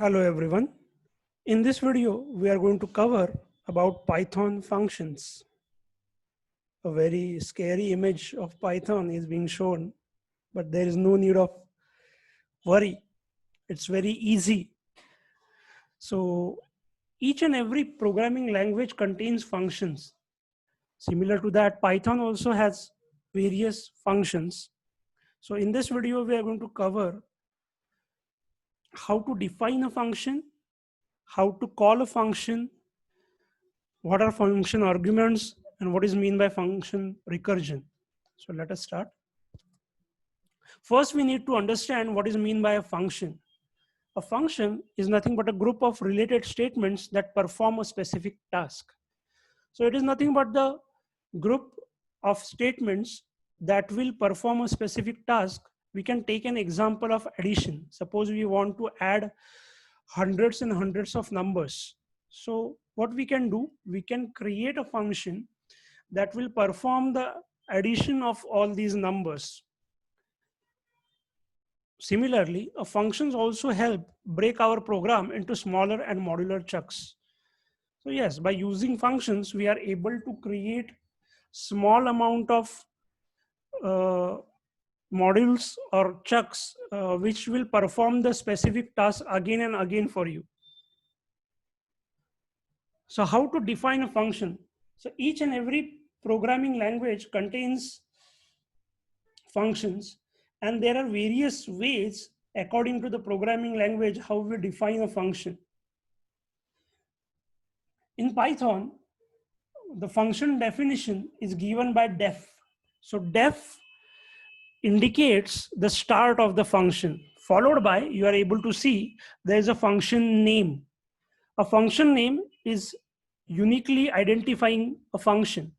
Hello everyone. In this video, we are going to cover about Python functions. A very scary image of Python is being shown, but there is no need of worry. It's very easy. So each and every programming language contains functions. Similar to that, Python also has various functions. So in this video, we are going to cover how to define a function, how to call a function, what are function arguments, and what is mean by function recursion. So let us start. First, we need to understand what is mean by a function. A function is nothing but a group of related statements that perform a specific task. So it is nothing but the group of statements that will perform a specific task. We can take an example of addition. Suppose we want to add hundreds and hundreds of numbers. So what we can do, we can create a function that will perform the addition of all these numbers. Similarly, functions also help break our program into smaller and modular chunks. So yes, by using functions, we are able to create small amount of uh, modules or chunks which will perform the specific task again and again for you. So how to define a function? So each and every programming language contains functions, and there are various ways according to the programming language how we define a function. In Python, the function definition is given by def. So def indicates the start of the function, followed by, you are able to see there is a function name. A function name is uniquely identifying a function.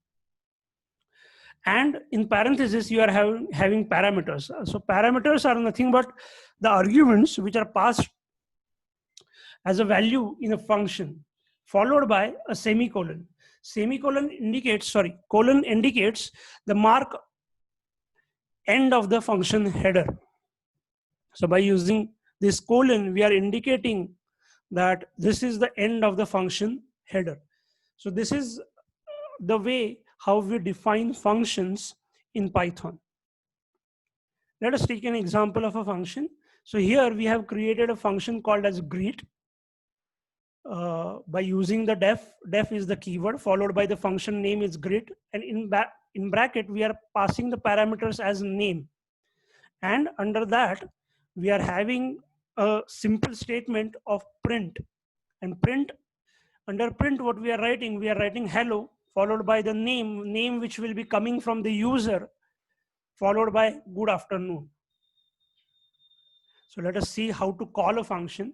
And in parentheses, you are having parameters. So parameters are nothing but the arguments which are passed as a value in a function, followed by a semicolon. Colon indicates the mark end of the function header. So by using this colon, we are indicating that this is the end of the function header. So this is the way how we define functions in Python. Let us take an example of a function. So here we have created a function called as greet. By using the def is the keyword, followed by the function name is greet, and in bracket we are passing the parameters as name, and under that we are having a simple statement of print. And print, under print, what we are writing hello, followed by the name which will be coming from the user, followed by good afternoon. So let us see how to call a function.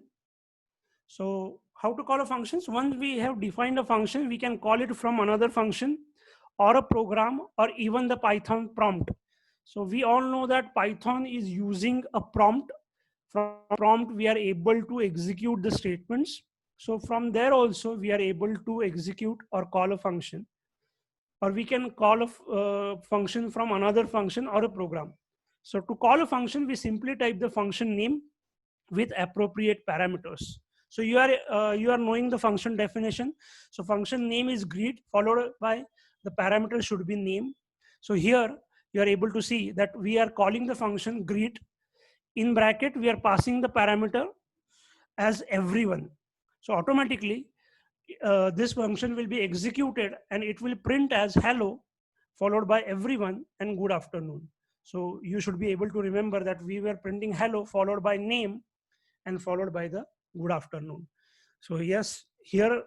So how to call a function? Once we have defined a function, we can call it from another function or a program or even the Python prompt. So we all know that Python is using a prompt. From prompt, we are able to execute the statements. So from there also, we are able to execute or call a function. Or we can call a function from another function or a program. So to call a function, we simply type the function name with appropriate parameters. So you are knowing the function definition. So function name is greet, followed by the parameter should be name. So here you are able to see that we are calling the function greet. In bracket, we are passing the parameter as everyone. So automatically this function will be executed and it will print as hello, followed by everyone and good afternoon. So you should be able to remember that we were printing hello followed by name and followed by the good afternoon. So yes, here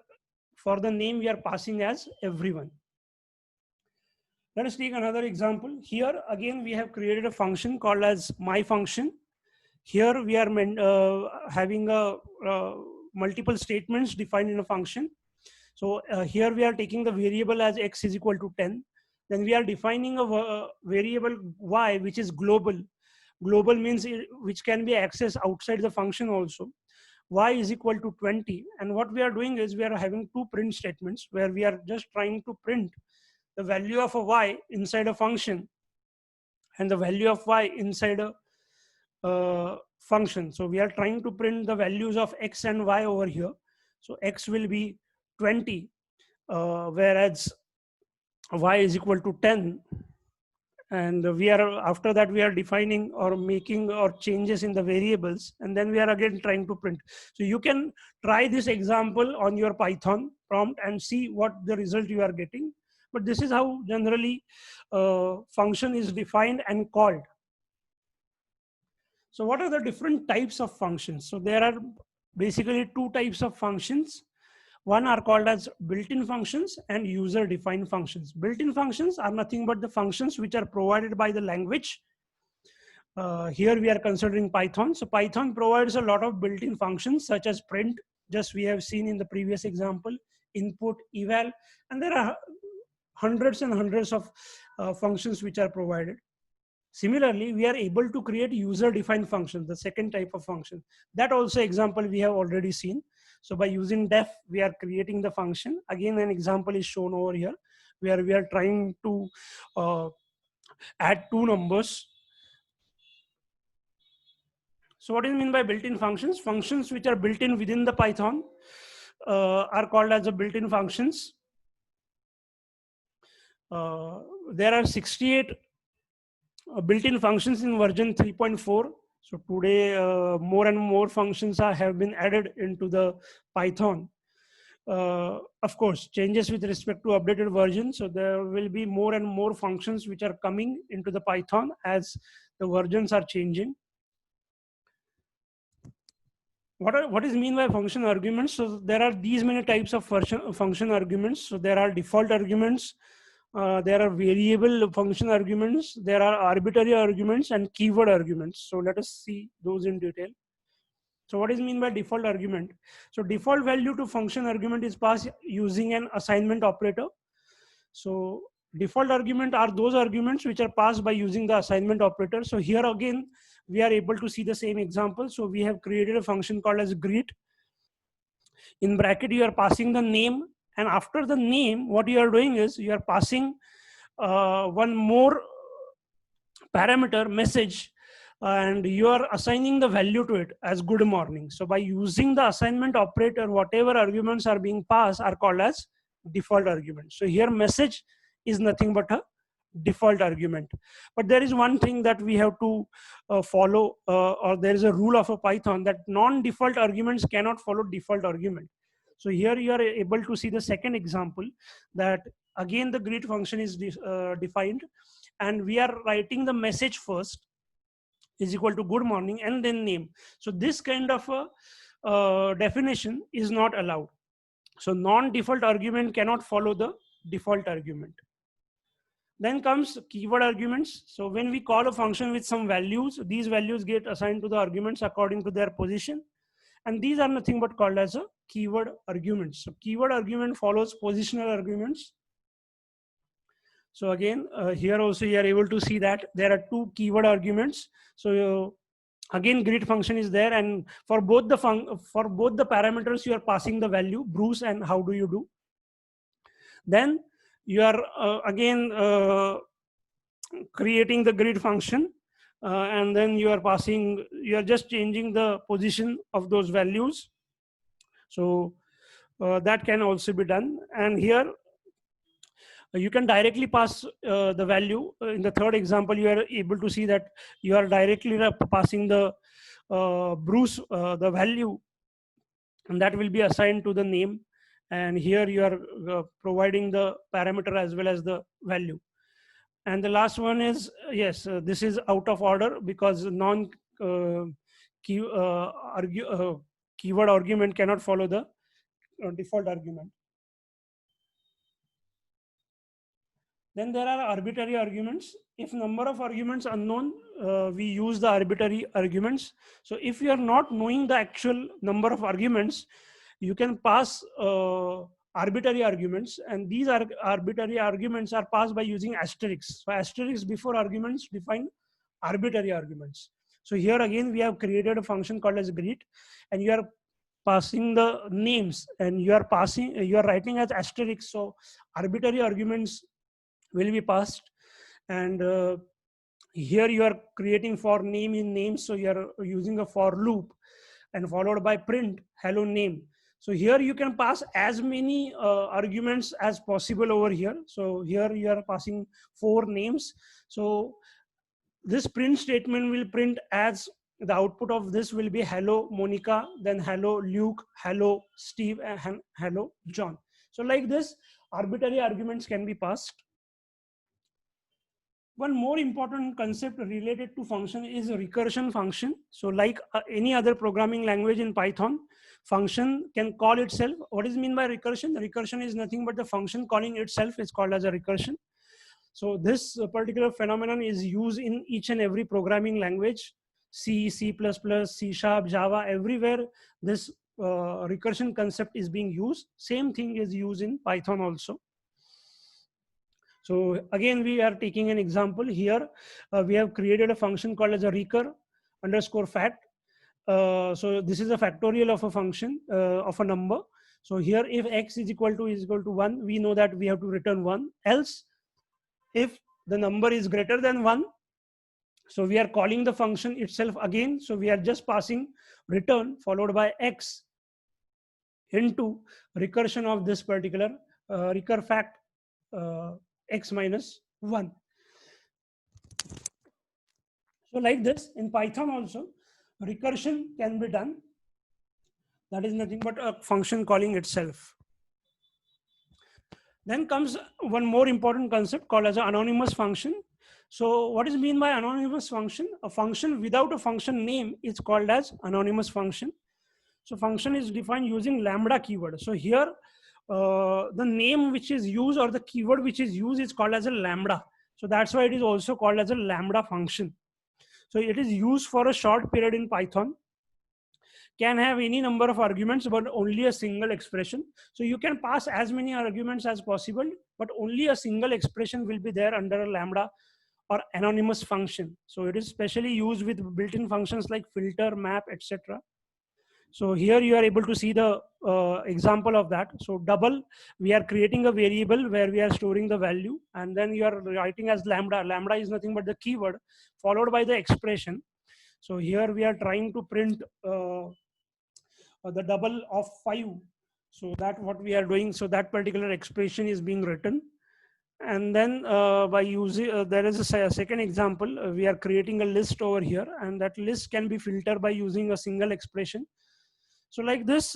for the name we are passing as everyone. Let us take another example. Here again we have created a function called as my function. Here we are having a multiple statements defined in a function. So here we are taking the variable as x is equal to 10. Then we are defining a variable y which is global. Global means which can be accessed outside the function also. Y is equal to 20. And what we are doing is we are having two print statements where we are just trying to print the value of a y inside a function and the value of y inside a function. So we are trying to print the values of x and y over here. So x will be 20, whereas y is equal to 10. And we are, after that, we are defining or making or changes in the variables, and then we are again trying to print. So you can try this example on your Python prompt and see what the result you are getting. But this is how generally function is defined and called. So what are the different types of functions? So there are basically two types of functions. One are called as built-in functions and user-defined functions. Built-in functions are nothing but the functions which are provided by the language. Here we are considering Python. So Python provides a lot of built-in functions such as print, just we have seen in the previous example, input, eval, and there are hundreds and hundreds of functions which are provided. Similarly, we are able to create user-defined functions, the second type of function. That also example we have already seen. So by using def, we are creating the function. Again, an example is shown over here, where we are trying to add two numbers. So what do you mean by built-in functions? Functions which are built in within the Python are called as the built-in functions. There are 68 built-in functions in version 3.4. So today, more and more functions have been added into the Python. Of course, changes with respect to updated version. So there will be more and more functions which are coming into the Python as the versions are changing. What is mean by function arguments? So there are these many types of function arguments. So there are default arguments, there are variable function arguments, there are arbitrary arguments and keyword arguments. So let us see those in detail. So what is mean by default argument? So default value to function argument is passed using an assignment operator. So default argument are those arguments which are passed by using the assignment operator. So here again, we are able to see the same example. So we have created a function called as greet. In bracket, you are passing the name, and after the name, what you are doing is you are passing one more parameter message, and you are assigning the value to it as good morning. So by using the assignment operator, whatever arguments are being passed are called as default arguments. So here message is nothing but a default argument. But there is one thing that we have to follow, or there is a rule of a Python that non-default arguments cannot follow default argument. So here you are able to see the second example, that again the greet function is defined, and we are writing the message first is equal to good morning and then name. So this kind of a definition is not allowed. So non-default argument cannot follow the default argument. Then comes keyword arguments. So when we call a function with some values, these values get assigned to the arguments according to their position. And these are nothing but called as a keyword arguments. So keyword argument follows positional arguments. So again, here also you are able to see that there are two keyword arguments. So again, greet function is there, and for both the parameters, you are passing the value Bruce and how do you do. Then you are again creating the greet function, and then you are just changing the position of those values. So that can also be done. And here you can directly pass the value. In the third example, you are able to see that you are directly passing the Bruce, the value, and that will be assigned to the name. And here you are providing the parameter as well as the value. And the last one is, yes, this is out of order because keyword argument cannot follow the default argument. Then there are arbitrary arguments. If number of arguments unknown, we use the arbitrary arguments. So if you are not knowing the actual number of arguments, you can pass arbitrary arguments, and these arbitrary arguments are passed by using asterisks. So asterisks before arguments define arbitrary arguments. So here again, we have created a function called as greet, and you are passing the names, and you are writing as asterisks. So arbitrary arguments will be passed, and Here you are creating for name in name, so you are using a for loop and followed by print hello name. So here you can pass as many arguments as possible over here. So here you are passing 4 names. So this print statement will print as the output of this will be hello Monica, then hello Luke, hello Steve, and hello John. So like this, arbitrary arguments can be passed. One more important concept related to function is a recursion function. So like any other programming language in Python, function can call itself. What is mean by recursion? Recursion is nothing but the function calling itself is called as a recursion. So this particular phenomenon is used in each and every programming language, C, C++, C#, Java, everywhere this recursion concept is being used. Same thing is used in Python also. So again, we are taking an example here. We have created a function called as a recur underscore fact. So this is a factorial of a function of a number. So here if x is equal to 1, we know that we have to return 1. Else, if the number is greater than 1, so we are calling the function itself again. So we are just passing return followed by x into recursion of this particular recur fact x minus 1. So like this, in Python also, recursion can be done. That is nothing but a function calling itself. Then comes one more important concept called as an anonymous function. So what is mean by anonymous function? A function without a function name is called as anonymous function. So function is defined using lambda keyword. So here the name which is used or the keyword which is used is called as a lambda. So that's why it is also called as a lambda function. So it is used for a short period in Python, can have any number of arguments, but only a single expression. So you can pass as many arguments as possible, but only a single expression will be there under a lambda or anonymous function. So it is specially used with built-in functions like filter, map, etc. So here you are able to see the example of that. So double, we are creating a variable where we are storing the value, and then you are writing as lambda. Lambda is nothing but the keyword followed by the expression. So here we are trying to print the double of 5. So that what we are doing. So that particular expression is being written. And then by using, there is a second example, we are creating a list over here, and that list can be filtered by using a single expression. So like this,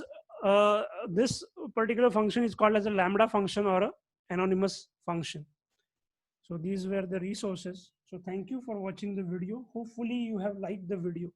this particular function is called as a lambda function or a anonymous function. So these were the resources. So thank you for watching the video. Hopefully you have liked the video.